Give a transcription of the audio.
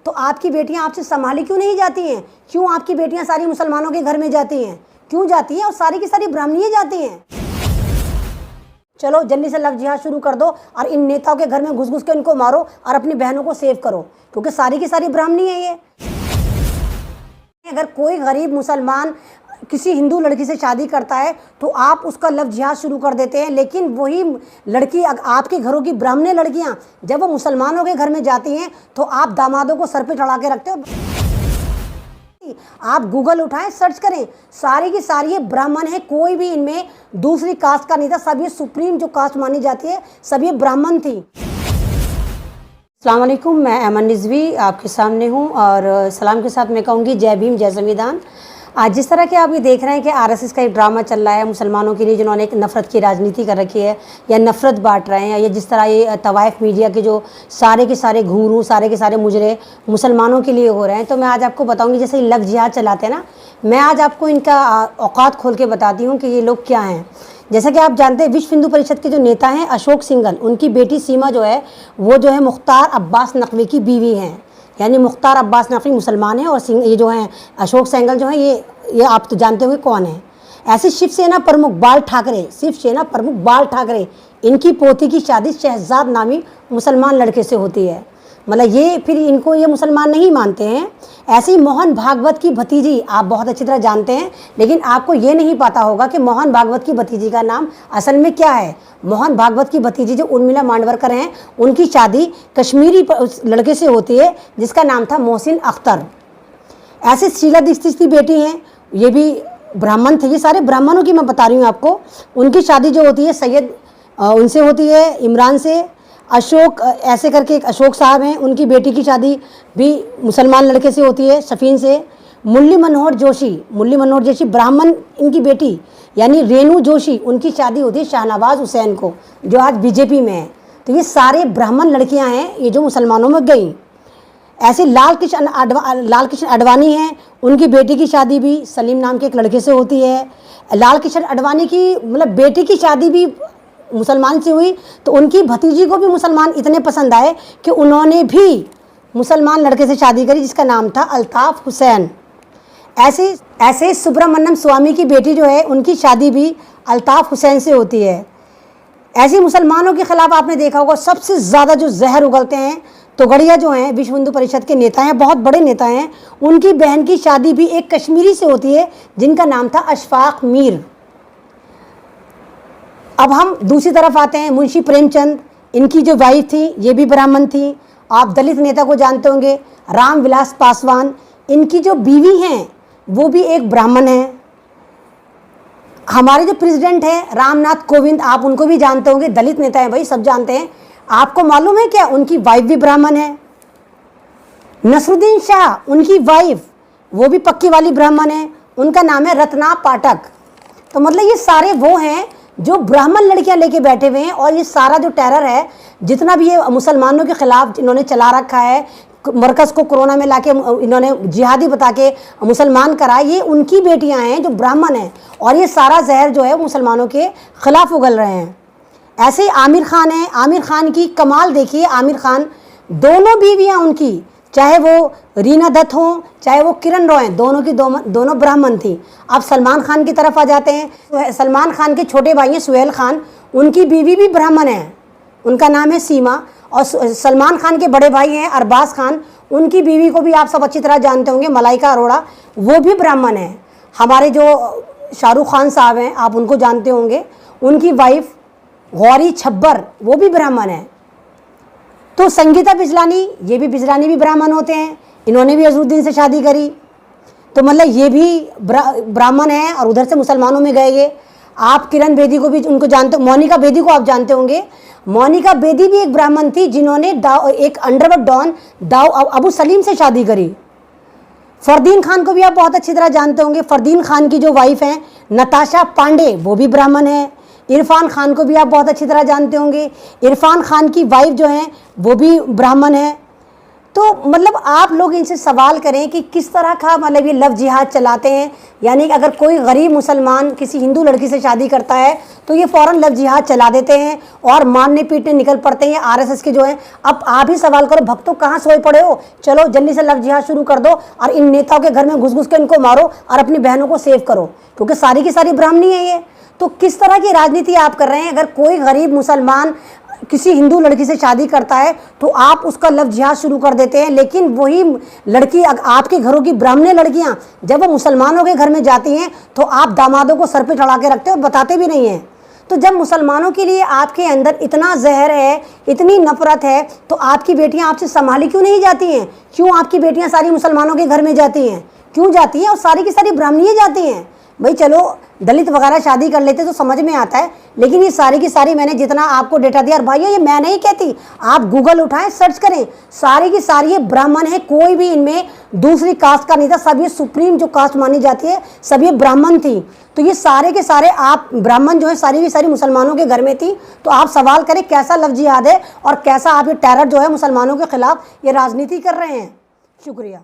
तो आपकी बेटियां आपसे संभाली क्यों नहीं जाती हैं? क्यों आपकी बेटियां सारी मुसलमानों के घर में जाती हैं? क्यों जाती हैं? और सारी की सारी ब्राह्मणीय जाती हैं। चलो जल्दी से लव जिहाद शुरू कर दो और इन नेताओं के घर में घुस घुस के इनको मारो और अपनी बहनों को सेव करो, क्योंकि सारी की सारी ब्राह्मणी है ये। अगर कोई गरीब मुसलमान किसी हिंदू लड़की से शादी करता है तो आप उसका लव जिहाद शुरू कर देते हैं, लेकिन वही लड़की आपके घरों की ब्राह्मणी लड़कियां जब वो मुसलमानों के घर में जाती हैं तो आप दामादों को सर पे चढ़ा के रखते हो। आप गूगल उठाएं, सर्च करें, सारी की सारी ये ब्राह्मण है, कोई भी इनमें दूसरी कास्ट का नहीं था। सब ये सुप्रीम जो कास्ट मानी जाती है सब ये ब्राह्मण थी। अस्सलाम वालेकुम, मैं अमन रिजवी आपके सामने हूँ और सलाम के साथ मैं कहूँगी जय भीम जय संविधान। आज जिस तरह के आप ये देख रहे हैं कि आरएसएस का एक ड्रामा चल रहा है मुसलमानों के लिए, जिन्होंने एक नफ़रत की राजनीति कर रखी है या नफ़रत बांट रहे हैं, या जिस तरह ये तवाइफ मीडिया के जो सारे के सारे घुंघरू सारे के सारे मुजरे मुसलमानों के लिए हो रहे हैं, तो मैं आज आपको बताऊंगी जैसे लव जिहाद चलाते हैं ना, मैं आज आपको इनका औकात खोल के बताती हूँ कि ये लोग क्या हैं। जैसा कि आप जानते हैं विश्व हिंदू परिषद के जो नेता हैं अशोक सिंघल, उनकी बेटी सीमा जो है वो जो है मुख्तार अब्बास नकवी की बीवी हैं। यानी मुख्तार अब्बास नकवी मुसलमान हैं और ये जो हैं अशोक सिंघल जो हैं ये आप तो जानते होंगे कौन है। ऐसे शिवसेना प्रमुख बाल ठाकरे, शिवसेना प्रमुख बाल ठाकरे, इनकी पोती की शादी शहजाद नामी मुसलमान लड़के से होती है। मतलब ये फिर इनको ये मुसलमान नहीं मानते हैं। ऐसे ही मोहन भागवत की भतीजी आप बहुत अच्छी तरह जानते हैं, लेकिन आपको ये नहीं पता होगा कि मोहन भागवत की भतीजी का नाम असल में क्या है। मोहन भागवत की भतीजी जो उर्मिला मांडवरकर हैं, उनकी शादी कश्मीरी लड़के से होती है जिसका नाम था मोहसिन अख्तर। ऐसे शीला दीक्षित की बेटी हैं, ये भी ब्राह्मण थे। ये सारे ब्राह्मणों की मैं बता रही हूँ आपको। उनकी शादी जो होती है सैयद उनसे होती है, इमरान से। अशोक ऐसे करके एक अशोक साहब हैं, उनकी बेटी की शादी भी मुसलमान लड़के से होती है, शफीन से। मुरली मनोहर जोशी ब्राह्मण, इनकी बेटी यानी रेणु जोशी, उनकी शादी होती है शाहनवाज हुसैन को, जो आज बीजेपी में है। तो ये सारे ब्राह्मण लड़कियां हैं ये जो मुसलमानों में गई। ऐसे लाल कृष्ण अडवाणी हैं, उनकी बेटी की शादी भी सलीम नाम के एक लड़के से होती है। लाल कृष्ण अडवाणी की मतलब बेटी की शादी भी मुसलमान से हुई, तो उनकी भतीजी को भी मुसलमान इतने पसंद आए कि उन्होंने भी मुसलमान लड़के से शादी करी जिसका नाम था अल्ताफ हुसैन। ऐसे सुब्रमण्यम स्वामी की बेटी जो है उनकी शादी भी अल्ताफ हुसैन से होती है। ऐसे मुसलमानों के खिलाफ आपने देखा होगा सबसे ज़्यादा जो जहर उगलते हैं तोगड़िया जो हैं विश्व हिंदू परिषद के नेता हैं, बहुत बड़े नेता हैं। उनकी बहन की शादी भी एक कश्मीरी से होती है जिनका नाम था अशफाक मीर। अब हम दूसरी तरफ आते हैं, मुंशी प्रेमचंद, इनकी जो वाइफ थी ये भी ब्राह्मण थी। आप दलित नेता को जानते होंगे रामविलास पासवान, इनकी जो बीवी हैं वो भी एक ब्राह्मण है। हमारे जो प्रेसिडेंट हैं रामनाथ कोविंद, आप उनको भी जानते होंगे, दलित नेता हैं भाई, सब जानते हैं। आपको मालूम है क्या उनकी वाइफ भी ब्राह्मण है। नसरुद्दीन शाह, उनकी वाइफ वो भी पक्की वाली ब्राह्मण है, उनका नाम है रत्ना पाठक। तो मतलब ये सारे वो हैं जो ब्राह्मण लड़कियां लेके बैठे हुए हैं। और ये सारा जो टेरर है जितना भी ये मुसलमानों के खिलाफ इन्होंने चला रखा है, मरकज़ को कोरोना में लाके इन्होंने जिहादी बता के मुसलमान करा, ये उनकी बेटियां हैं जो ब्राह्मण हैं। और ये सारा जहर जो है मुसलमानों के खिलाफ उगल रहे हैं। ऐसे ही आमिर खान है, आमिर खान की कमाल देखिए। आमिर खान दोनों बीवियां उनकी, चाहे वो रीना दत्त हों चाहे वो किरण रॉय, दोनों ब्राह्मण थी। अब सलमान खान की तरफ आ जाते हैं। सलमान खान के छोटे भाई हैं सुहेल खान, उनकी बीवी भी ब्राह्मण है, उनका नाम है सीमा। और सलमान खान के बड़े भाई हैं अरबाज खान, उनकी बीवी को भी आप सब अच्छी तरह जानते होंगे, मलाइका अरोड़ा, वो भी ब्राह्मण है। हमारे जो शाहरुख खान साहब हैं आप उनको जानते होंगे, उनकी वाइफ गौरी छब्बर वो भी ब्राह्मण है। तो संगीता बिजलानी, ये भी बिजलानी भी ब्राह्मण होते हैं, इन्होंने भी अजरुद्दीन से शादी करी। तो मतलब ये भी ब्राह्मण हैं और उधर से मुसलमानों में गए ये। आप किरण बेदी को भी उनको जानते हो, मोनिका बेदी को आप जानते होंगे। मोनिका बेदी भी एक ब्राह्मण थी जिन्होंने एक अंडरवर्ल्ड डॉन दाऊ अबू सलीम से शादी करी। फरदीन खान को भी आप बहुत अच्छी तरह जानते होंगे। फरदीन खान की जो वाइफ हैं नताशा पांडे, वो भी ब्राह्मण है। इरफान खान को भी आप बहुत अच्छी तरह जानते होंगे। इरफान खान की वाइफ जो हैं वो भी ब्राह्मण है। तो मतलब आप लोग इनसे सवाल करें कि किस तरह का मतलब ये लव जिहाद चलाते हैं। यानी कि अगर कोई गरीब मुसलमान किसी हिंदू लड़की से शादी करता है तो ये फ़ौरन लव जिहाद चला देते हैं और मारने पीटने निकल पड़ते हैं आरएसएस के जो हैं। अब आप ही सवाल करो, भक्तों कहाँ सोए पड़े हो, चलो जल्दी से लव जिहाद शुरू कर दो और इन नेताओं के घर में घुस घुस के इनको मारो और अपनी बहनों को सेव करो, क्योंकि सारी की सारी ब्राह्मणी है ये। तो किस तरह की राजनीति आप कर रहे हैं। अगर कोई गरीब मुसलमान किसी हिंदू लड़की से शादी करता है तो आप उसका लव जिहाद शुरू कर देते हैं, लेकिन वही लड़की आपके घरों की ब्राह्मणी लड़कियां जब वो मुसलमानों के घर में जाती हैं तो आप दामादों को सर पे चढ़ा के रखते हो और बताते भी नहीं हैं। तो जब मुसलमानों के लिए आपके अंदर इतना जहर है, इतनी नफरत है, तो आपकी बेटियां आपसे संभाली क्यों नहीं जाती हैं? क्यों आपकी बेटियां सारी मुसलमानों के घर में जाती हैं? क्यों जाती हैं? और सारी की सारी ब्राह्मणियाँ जाती हैं। भाई चलो दलित वगैरह शादी कर लेते तो समझ में आता है, लेकिन ये सारी की सारी मैंने जितना आपको डेटा दिया, और भाइयों ये मैं नहीं कहती, आप गूगल उठाएं सर्च करें, सारी की सारी ये ब्राह्मण है, कोई भी इनमें दूसरी कास्ट का नहीं था। सब ये सुप्रीम जो कास्ट मानी जाती है सब ये ब्राह्मण थी। तो ये सारे के सारे आप ब्राह्मण जो है सारी की सारी मुसलमानों के घर में थी। तो आप सवाल करें कैसा लव जिहाद है और कैसा आप ये टेरर जो है मुसलमानों के खिलाफ ये राजनीति कर रहे हैं। शुक्रिया।